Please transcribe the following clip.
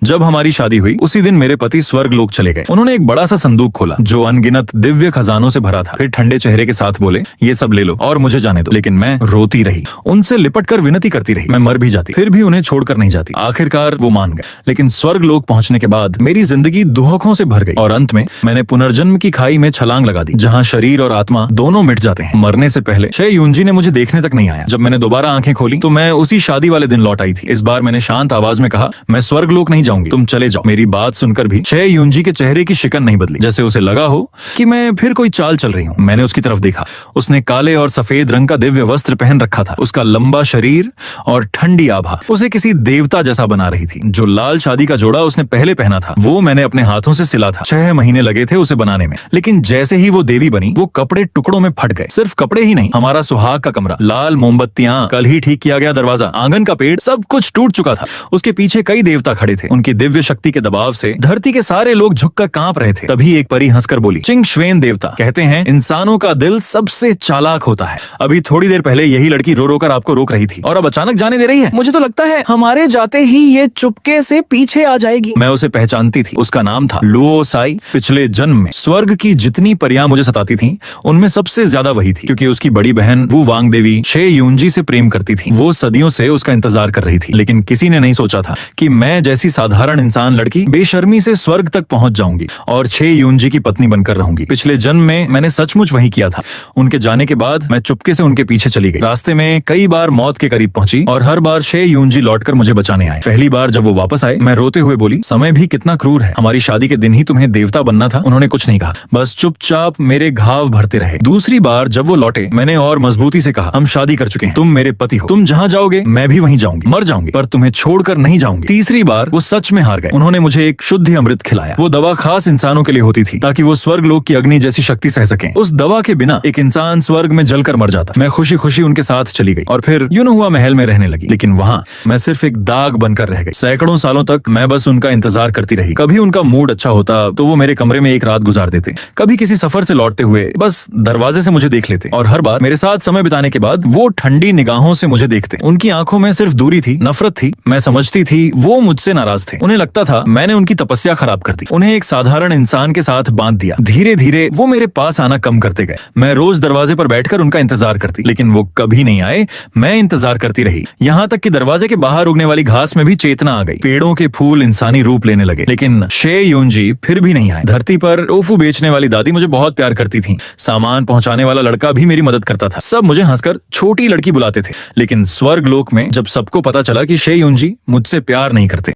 जब हमारी शादी हुई उसी दिन मेरे पति स्वर्ग लोक चले गए। उन्होंने एक बड़ा सा संदूक खोला जो अनगिनत दिव्य खजानों से भरा था। फिर ठंडे चेहरे के साथ बोले, ये सब ले लो और मुझे जाने दो। लेकिन मैं रोती रही, उनसे लिपट कर विनती करती रही। मैं मर भी जाती फिर भी उन्हें छोड़कर नहीं जाती। आखिरकार वो मान गए। लेकिन स्वर्ग लोक पहुंचने के बाद मेरी जिंदगी दुखों से भर गई और अंत में मैंने पुनर्जन्म की खाई में छलांग लगा दी, जहाँ शरीर और आत्मा दोनों मिट जाते हैं। मरने से पहले शे यूंजी ने मुझे देखने तक नहीं आया। जब मैंने दोबारा आंखें खोली तो मैं उसी शादी वाले दिन लौट आई थी। इस बार मैंने शांत आवाज में कहा, मैं स्वर्ग लोक नहीं जाऊंगी, तुम चले जाओ। मेरी बात सुनकर भी शे यूंजी के चेहरे की शिकन नहीं बदली, जैसे उसे लगा हो कि मैं फिर कोई चाल चल रही हूँ। मैंने उसकी तरफ देखा। उसने काले और सफेद रंग का दिव्य वस्त्र पहन रखा था। उसका लंबा शरीर और ठंडी आभा उसे किसी देवता जैसा बना रही थी। जो लाल शादी का जोड़ा उसने पहले पहना था वो मैंने अपने हाथों से सिला था। 6 महीने लगे थे उसे बनाने में। लेकिन जैसे ही वो देवी बनी वो कपड़े टुकड़ों में फट गए। सिर्फ कपड़े ही नहीं, हमारा सुहाग का कमरा, लाल मोमबत्तियां, कल ही ठीक किया गया दरवाजा, आंगन का पेड़, सब कुछ टूट चुका था। उसके पीछे कई देवता खड़े थे। उनकी दिव्य शक्ति के दबाव से धरती के सारे लोग झुककर कांप रहे थे। तभी एक परी हंसकर बोली, चिंग श्वेन देवता कहते हैं इंसानों का दिल सबसे चालाक होता है। अभी थोड़ी देर पहले यही लड़की रो रो कर आपको रोक रही थी और अब अचानक जाने दे रही है। मुझे तो लगता है हमारे जाते ही ये चुपके से पीछे आ जाएगी। मैं उसे पहचानती थी। उसका नाम था लुओ साई। पिछले जन्म में स्वर्ग की जितनी परियां मुझे सताती थीं, उनमें सबसे ज्यादा वही थी, क्योंकि उसकी बड़ी बहन वू वांग देवी शे यूंजी से प्रेम करती थी। वो सदियों से उसका इंतजार कर रही थी। लेकिन किसी ने नहीं सोचा था कि मैं जैसी साधारण इंसान लड़की बेशर्मी से स्वर्ग तक पहुंच जाऊंगी और शे यूंजी की पत्नी बनकर रहूंगी। पिछले जन्म में मैंने सचमुच वही किया था। उनके जाने के बाद मैं चुपके से उनके पीछे चली गई। रास्ते में कई बार मौत के करीब पहुंची और हर बार शे यूंजी लौटकर मुझे बचाने आए। पहली बार जब वो वापस आए मैं रोते हुए बोली, समय भी कितना क्रूर है। हमारी शादी के दिन ही तुम्हें देवता बनना था। उन्होंने कुछ नहीं कहा, बस चुपचाप मेरे घाव भरते रहे। दूसरी बार जब वो लौटे मैंने और मजबूती से कहा, हम शादी कर चुके हैं, तुम मेरे पति हो, तुम जहाँ जाओगे मैं भी वहीं जाऊंगी, मर जाऊंगी पर तुम्हें छोड़कर नहीं जाऊंगी। तीसरी बार वो सच में हार गए। उन्होंने मुझे एक शुद्ध अमृत खिलाया। वो दवा खास इंसानों के लिए होती थी ताकि वो स्वर्ग लोक की अग्नि जैसी शक्ति सह सकें। उस दवा के बिना एक इंसान स्वर्ग में जलकर मर जाता। मैं खुशी खुशी उनके साथ चली गई और फिर यूं हुआ महल में रहने लगी। लेकिन वहाँ मैं सिर्फ एक दाग बनकर रह गई। सैकड़ों सालों तक मैं बस उनका इंतजार करती रही। कभी उनका मूड अच्छा होता तो वो मेरे कमरे में एक रात गुजार देते, कभी किसी सफर से लौटते हुए बस दरवाजे से मुझे देख लेते और हर बार मेरे साथ समय बिताने के बाद वो ठंडी निगाहों से मुझे देखते। उनकी आंखों में सिर्फ दूरी थी, नफरत थी। मैं समझती थी वो मुझसे नाराज थे। उन्हें लगता था मैंने उनकी तपस्या खराब कर दी, उन्हें एक साधारण इंसान के साथ बांध दिया। धीरे धीरे वो मेरे पास आना कम करते गए। मैं रोज दरवाजे पर बैठकर उनका इंतजार करती, लेकिन वो कभी नहीं आए। मैं इंतजार करती रही, यहाँ तक कि दरवाजे के बाहर उगने वाली घास में भी चेतना आ गई। पेड़ों के फूल इंसानी रूप लेने लगे, लेकिन शे यूंजी फिर भी नहीं आए। धरती पर टोफू बेचने वाली दादी मुझे बहुत प्यार करती थी। सामान पहुंचाने वाला लड़का भी मेरी मदद करता था। सब मुझे हंसकर छोटी लड़की बुलाते थे। लेकिन स्वर्ग लोक में जब सबको पता चला कि शे यूंजी मुझसे प्यार नहीं करते,